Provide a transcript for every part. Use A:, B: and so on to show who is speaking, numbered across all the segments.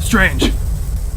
A: Strange.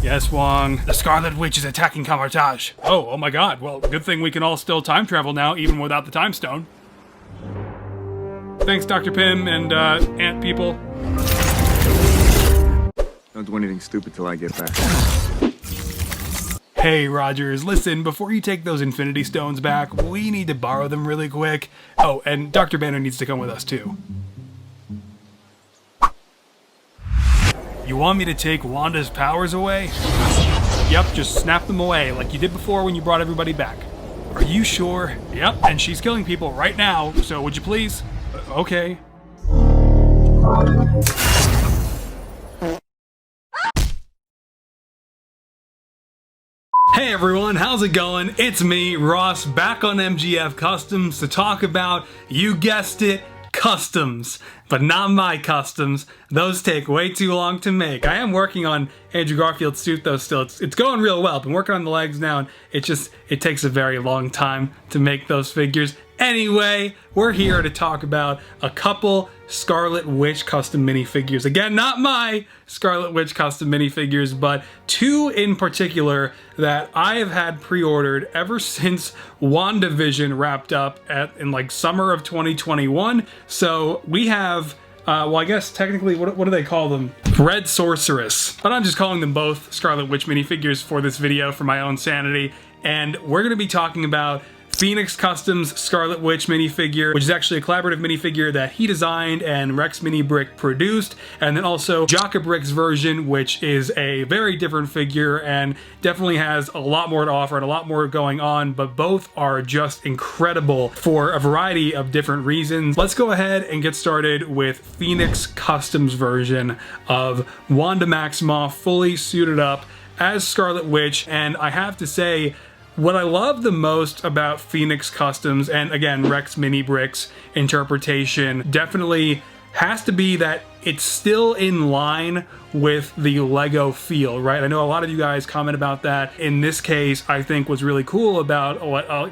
A: Yes, Wong. The Scarlet Witch is attacking Camartage. Oh my god. Well, good thing we can all still time travel now, even without the time stone. Thanks, Dr. Pym and ant people.
B: Don't do anything stupid till I get back.
A: Hey, Rogers, listen, before you take those Infinity Stones back, we need to borrow them really quick. Oh, and Dr. Banner needs to come with us, too. You want me to take Wanda's powers away? Yep, just snap them away, like you did before when you brought everybody back. Are you sure? Yep, and she's killing people right now, so would you please? Okay. Hey everyone, how's it going? It's me, Ross, back on MGF Customs to talk about, you guessed it, customs. But not my customs. Those take way too long to make. I am working on Andrew Garfield's suit though still. It's going real well. I've been working on the legs now and it takes a very long time to make those figures. Anyway, we're here to talk about a couple Scarlet Witch custom minifigures. Again, not my Scarlet Witch custom minifigures, but two in particular that I have had pre-ordered ever since WandaVision wrapped up in like summer of 2021. So we have well, I guess technically, what do they call them? Red Sorceress. But I'm just calling them both Scarlet Witch minifigures for this video for my own sanity. And we're going to be talking about Phoenix Customs Scarlet Witch minifigure, which is actually a collaborative minifigure that he designed and Rex Mini Brick produced, and then also Jaka Brick's version, which is a very different figure and definitely has a lot more to offer and a lot more going on, but both are just incredible for a variety of different reasons. Let's go ahead and get started with Phoenix Customs version of Wanda Maximoff fully suited up as Scarlet Witch, and I have to say, what I love the most about Phoenix Customs, and again, Rex Mini Brick's interpretation, definitely has to be that it's still in line with the Lego feel, right? I know a lot of you guys comment about that. In this case, I think what's really cool about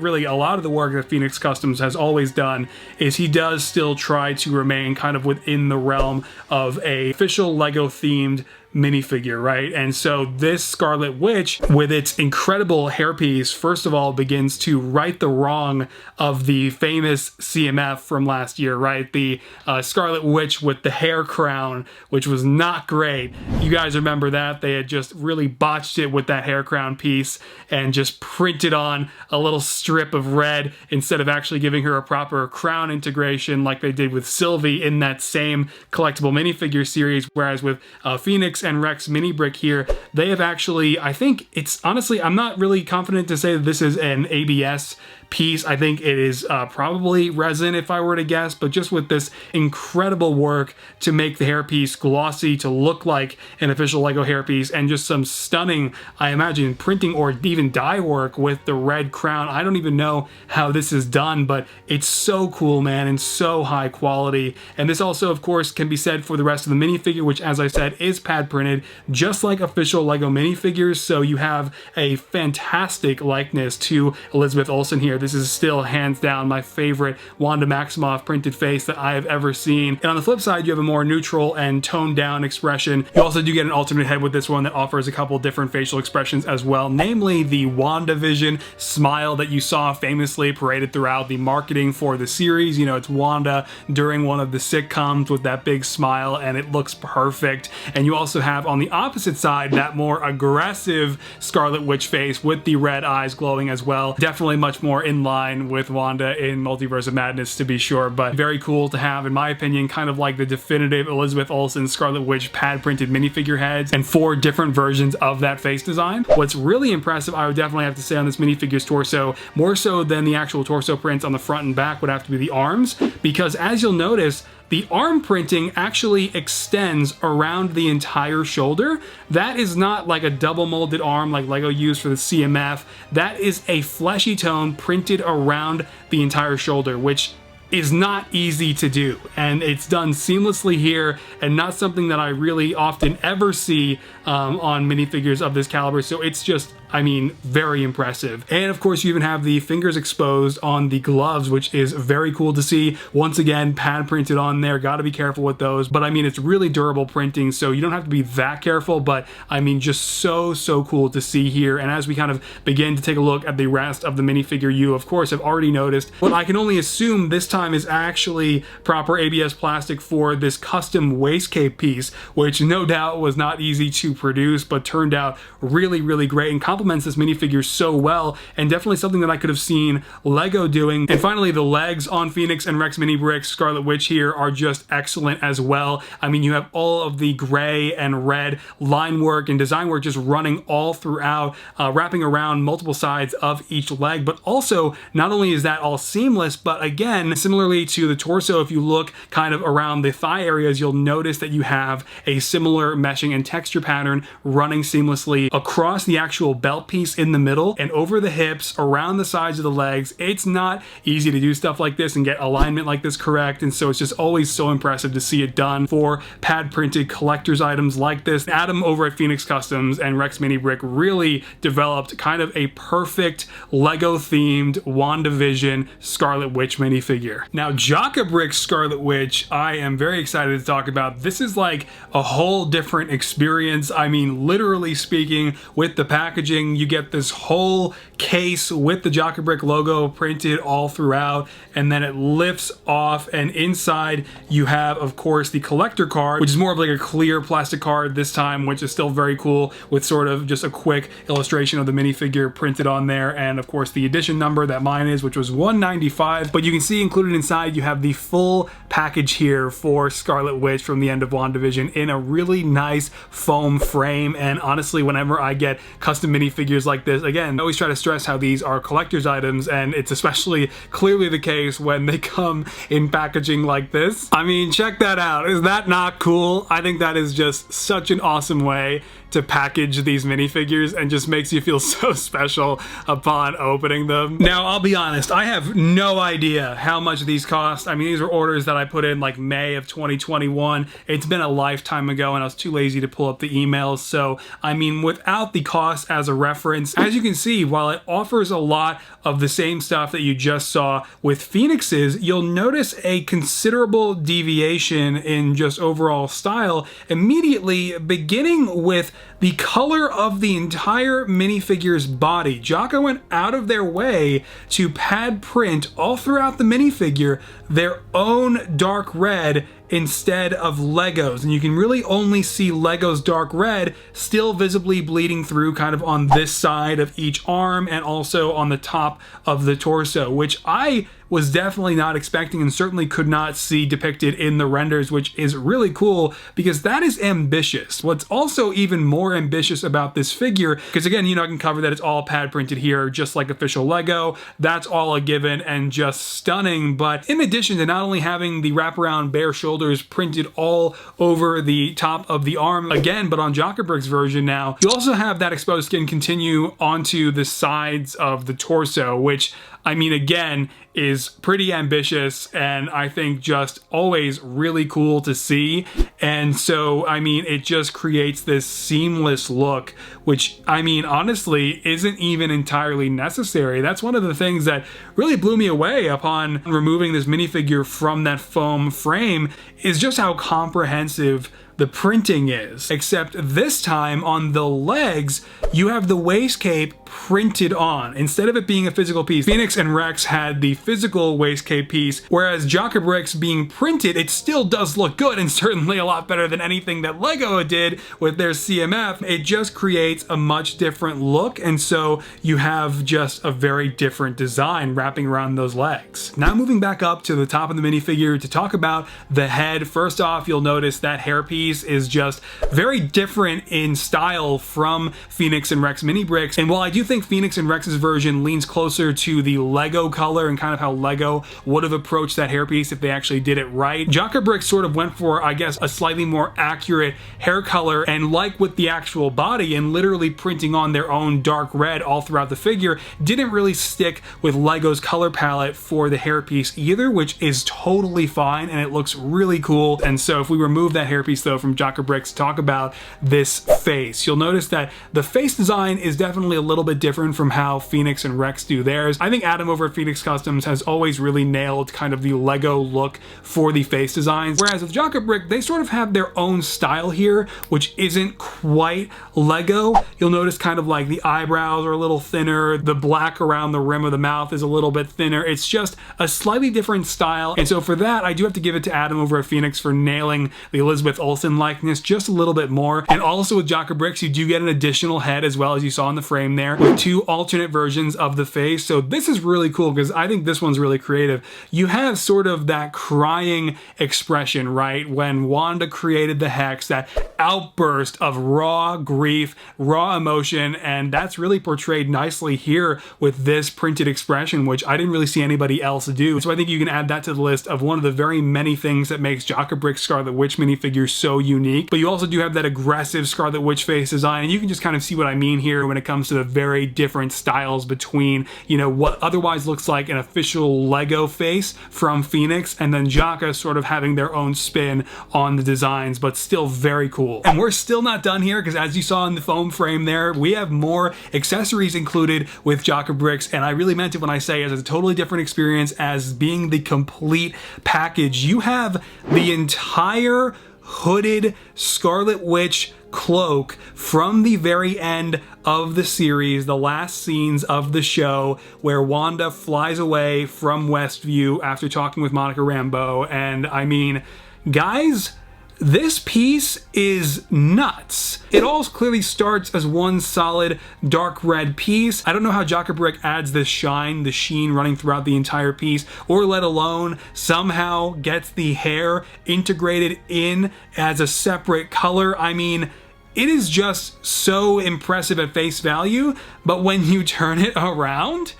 A: really a lot of the work that Phoenix Customs has always done is he does still try to remain kind of within the realm of a official Lego themed minifigure, right? And so this Scarlet Witch, with its incredible hairpiece, first of all, begins to right the wrong of the famous CMF from last year, right? The Scarlet Witch with the hair crown, which was not great. You guys remember that? They had just really botched it with that hair crown piece and just printed on a little strip of red instead of actually giving her a proper crown integration like they did with Sylvie in that same collectible minifigure series, whereas with Phoenix and Rex Mini Brick here, they have actually, I think it's honestly, I'm not really confident to say that this is an ABS piece. I think it is probably resin if I were to guess, but just with this incredible work to make the hairpiece glossy to look like an official Lego hairpiece, and just some stunning, I imagine, printing or even dye work with the red crown. I don't even know how this is done, but it's so cool, man, and so high quality. And this also, of course, can be said for the rest of the minifigure, which, as I said, is pad printed, just like official Lego minifigures. So you have a fantastic likeness to Elizabeth Olsen here. This is still hands down my favorite Wanda Maximoff printed face that I have ever seen. And on the flip side, you have a more neutral and toned down expression. You also do get an alternate head with this one that offers a couple different facial expressions as well, namely the WandaVision smile that you saw famously paraded throughout the marketing for the series. You know, it's Wanda during one of the sitcoms with that big smile, and it looks perfect. And you also have on the opposite side that more aggressive Scarlet Witch face with the red eyes glowing as well. Definitely much more in line with Wanda in Multiverse of Madness, to be sure, but very cool to have, in my opinion, kind of like the definitive Elizabeth Olsen Scarlet Witch pad printed minifigure heads and 4 different versions of that face design. What's really impressive, I would definitely have to say, on this minifigure's torso, more so than the actual torso prints on the front and back, would have to be the arms, because as you'll notice, the arm printing actually extends around the entire shoulder. That is not like a double molded arm like Lego used for the CMF. That is a fleshy tone printed around the entire shoulder, which is not easy to do, and it's done seamlessly here, and not something that I really often ever see on minifigures of this caliber. So it's just I mean, very impressive. And of course, you even have the fingers exposed on the gloves, which is very cool to see. Once again, pad printed on there. Got to be careful with those. But I mean, it's really durable printing, so you don't have to be that careful. But I mean, just so cool to see here. And as we kind of begin to take a look at the rest of the minifigure, you of course have already noticed what I can only assume this time is actually proper ABS plastic for this custom waist cape piece, which no doubt was not easy to produce, but turned out really great and complements this minifigure so well, and definitely something that I could have seen Lego doing. And finally, the legs on Phoenix and Rex Mini Bricks Scarlet Witch here are just excellent as well. I mean, you have all of the gray and red line work and design work just running all throughout, wrapping around multiple sides of each leg. But also, not only is that all seamless, but again, similarly to the torso, if you look kind of around the thigh areas, you'll notice that you have a similar meshing and texture pattern running seamlessly across the actual belt piece in the middle and over the hips, around the sides of the legs. It's not easy to do stuff like this and get alignment like this correct, and so it's just always so impressive to see it done for pad printed collector's items like this. Adam over at Phoenix Customs and Rex Mini Brick really developed kind of a perfect Lego themed WandaVision Scarlet Witch minifigure. Now, Jaka Brick's Scarlet Witch, I am very excited to talk about. This is like a whole different experience. I mean, literally speaking, with the packaging, you get this whole case with the Jaka Brick logo printed all throughout, and then it lifts off, and inside you have, of course, the collector card, which is more of like a clear plastic card this time, which is still very cool, with sort of just a quick illustration of the minifigure printed on there, and of course the edition number that mine is, which was 195. But you can see included inside you have the full package here for Scarlet Witch from the end of WandaVision in a really nice foam frame. And honestly, whenever I get custom minifigures like this, again, I always try to stress how these are collector's items, and it's especially clearly the case when they come in packaging like this. I mean, check that out. Is that not cool? I think that is just such an awesome way to package these minifigures, and just makes you feel so special upon opening them. Now, I'll be honest, I have no idea how much these cost. I mean, these were orders that I put in like May of 2021. It's been a lifetime ago, and I was too lazy to pull up the emails. So, I mean, without the cost as a reference, as you can see, while it offers a lot of the same stuff that you just saw with Phoenix's, you'll notice a considerable deviation in just overall style immediately, beginning with the color of the entire minifigure's body. Jaka went out of their way to pad print all throughout the minifigure their own dark red instead of Lego's, and you can really only see Lego's dark red still visibly bleeding through kind of on this side of each arm and also on the top of the torso, which I was definitely not expecting and certainly could not see depicted in the renders, which is really cool because that is ambitious. What's also even more ambitious about this figure, because again, you know, I can cover that it's all pad printed here, just like official Lego. That's all a given and just stunning. But in addition to not only having the wraparound bare shoulders printed all over the top of the arm again, but on Jaka Brick's version now, you also have that exposed skin continue onto the sides of the torso, which, I mean, again, is pretty ambitious and I think just always really cool to see. And so, I mean, it just creates this seamless look, which, I mean, honestly, isn't even entirely necessary. That's one of the things that really blew me away upon removing this minifigure from that foam frame, is just how comprehensive the printing is. Except this time on the legs, you have the waist cape printed on. Instead of it being a physical piece, Phoenix and Rex had the physical waist cape piece, whereas Jaka Brick's being printed, it still does look good and certainly a lot better than anything that Lego did with their CMF. It just creates a much different look, and so you have just a very different design wrapping around those legs. Now moving back up to the top of the minifigure to talk about the head. First off, you'll notice that hairpiece is just very different in style from Phoenix and Rex Mini Bricks. And while I do think Phoenix and Rex's version leans closer to the Lego color and kind of how Lego would have approached that hairpiece if they actually did it right, Jaka Brick sort of went for, I guess, a slightly more accurate hair color, and like with the actual body and literally printing on their own dark red all throughout the figure, didn't really stick with Lego's rose color palette for the hairpiece either, which is totally fine and it looks really cool. And so if we remove that hairpiece though from Jaka Bricks, talk about this face, you'll notice that the face design is definitely a little bit different from how Phoenix and Rex do theirs. I think Adam over at Phoenix Customs has always really nailed kind of the Lego look for the face designs, whereas with Jaka Brick, they sort of have their own style here, which isn't quite Lego. You'll notice kind of like the eyebrows are a little thinner, the black around the rim of the mouth is a little bit thinner. It's just a slightly different style. And so for that, I do have to give it to Adam over at Phoenix for nailing the Elizabeth Olsen likeness just a little bit more. And also with Jaka Bricks, you do get an additional head as well, as you saw in the frame there, with two alternate versions of the face. So this is really cool because I think this one's really creative. You have sort of that crying expression, right? When Wanda created the Hex, that outburst of raw grief, raw emotion, and that's really portrayed nicely here with this printed expression, which I didn't really see anybody else do. So I think you can add that to the list of one of the very many things that makes Jaka Brick's Scarlet Witch minifigure so unique. But you also do have that aggressive Scarlet Witch face design, and you can just kind of see what I mean here when it comes to the very different styles between, you know, what otherwise looks like an official Lego face from Phoenix, and then Jaka sort of having their own spin on the designs, but still very cool. And we're still not done here, because as you saw in the foam frame there, we have more accessories included with Jaka Bricks, and I really meant it when I say it's a totally different experience as being the complete package. You have the entire hooded Scarlet Witch cloak from the very end of the series, the last scenes of the show, where Wanda flies away from Westview after talking with Monica Rambeau. And I mean, guys, this piece is nuts. It all clearly starts as one solid dark red piece. I don't know how Jaka Brick adds this shine, the sheen running throughout the entire piece, or let alone somehow gets the hair integrated in as a separate color. I mean, it is just so impressive at face value, but when you turn it around,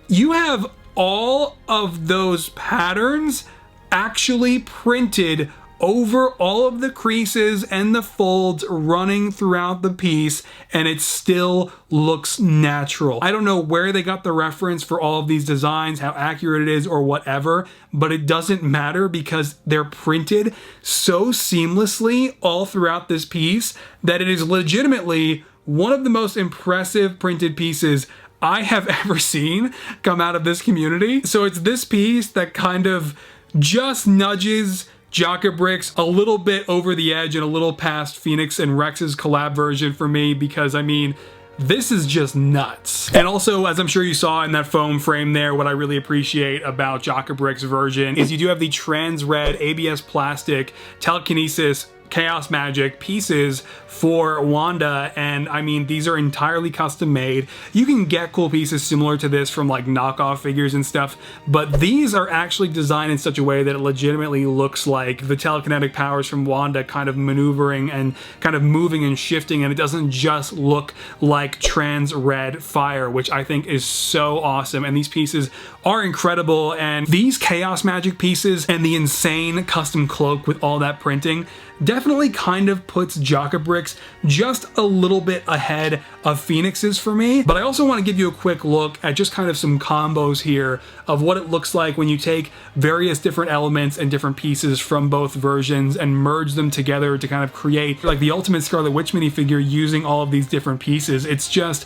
A: you have all of those patterns actually printed over all of the creases and the folds running throughout the piece, and it still looks natural. I don't know where they got the reference for all of these designs, how accurate it is or whatever, but it doesn't matter because they're printed so seamlessly all throughout this piece that it is legitimately one of the most impressive printed pieces I have ever seen come out of this community. So it's this piece that kind of just nudges Jaka Bricks a little bit over the edge and a little past Phoenix and Rex's collab version for me, because I mean, this is just nuts. And also, as I'm sure you saw in that foam frame there, what I really appreciate about Jaka Brick's version is you do have the trans red ABS plastic telekinesis chaos magic pieces for Wanda, and I mean, these are entirely custom made. You can get cool pieces similar to this from like knockoff figures and stuff, but these are actually designed in such a way that it legitimately looks like the telekinetic powers from Wanda kind of maneuvering and kind of moving and shifting, and it doesn't just look like trans red fire, which I think is so awesome. And these pieces are incredible, and these chaos magic pieces and the insane custom cloak with all that printing definitely kind of puts Jaka Bricks just a little bit ahead of Phoenix's for me. But I also want to give you a quick look at just kind of some combos here of what it looks like when you take various different elements and different pieces from both versions and merge them together to kind of create like the ultimate Scarlet Witch minifigure using all of these different pieces. It's just,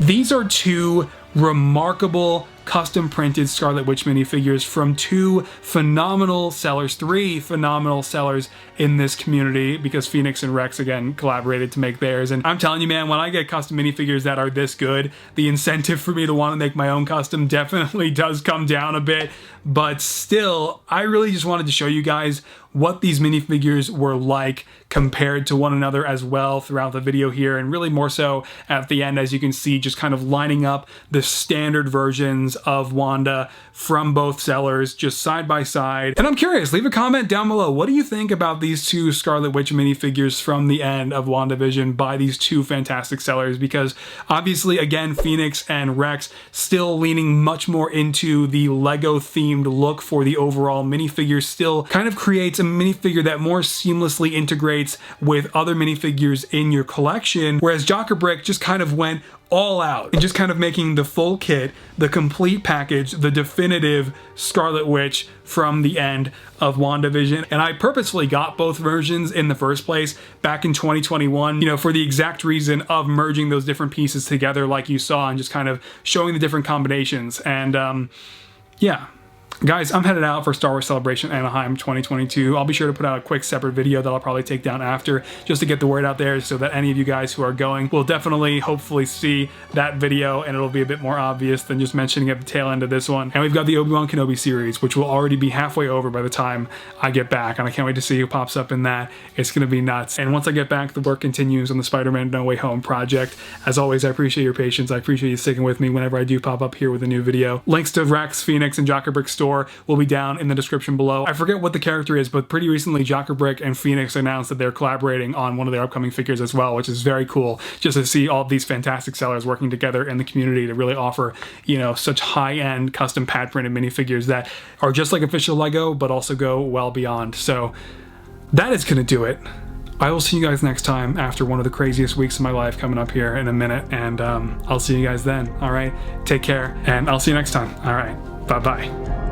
A: these are two remarkable custom printed Scarlet Witch minifigures from two phenomenal sellers, three phenomenal sellers in this community, because Phoenix and Rex again collaborated to make theirs. And I'm telling you, man, when I get custom minifigures that are this good, the incentive for me to want to make my own custom definitely does come down a bit. But still, I really just wanted to show you guys what these minifigures were like compared to one another as well throughout the video here, and really more so at the end, as you can see, just kind of lining up the standard versions of Wanda from both sellers just side by side. And I'm curious, leave a comment down below. What do you think about these two Scarlet Witch minifigures from the end of WandaVision by these two fantastic sellers? Because obviously, again, Phoenix and Rex still leaning much more into the Lego themed look for the overall minifigure, still kind of creates creates a minifigure that more seamlessly integrates with other minifigures in your collection, whereas Jaka Brick just kind of went all out and just kind of making the full kit, the complete package, the definitive Scarlet Witch from the end of WandaVision. And I purposefully got both versions in the first place back in 2021, you know, for the exact reason of merging those different pieces together like you saw and just kind of showing the different combinations. And yeah. Guys, I'm headed out for Star Wars Celebration Anaheim 2022. I'll be sure to put out a quick separate video that I'll probably take down after, just to get the word out there so that any of you guys who are going will definitely, hopefully see that video, and it'll be a bit more obvious than just mentioning at the tail end of this one. And we've got the Obi-Wan Kenobi series, which will already be halfway over by the time I get back, and I can't wait to see who pops up in that. It's gonna be nuts. And once I get back, the work continues on the Spider-Man No Way Home project. As always, I appreciate your patience. I appreciate you sticking with me whenever I do pop up here with a new video. Links to Rex, Phoenix, and Jaka Brick's store will be down in the description below. I forget what the character is, but pretty recently Jaka Brick and Phoenix announced that they're collaborating on one of their upcoming figures as well, which is very cool just to see all of these fantastic sellers working together in the community to really offer, you know, such high-end custom pad printed minifigures that are just like official Lego but also go well beyond. So that is gonna do it. I will see you guys next time after one of the craziest weeks of my life coming up here in a minute, and I'll see you guys then. All right, take care, and I'll see you next time. All right, bye-bye.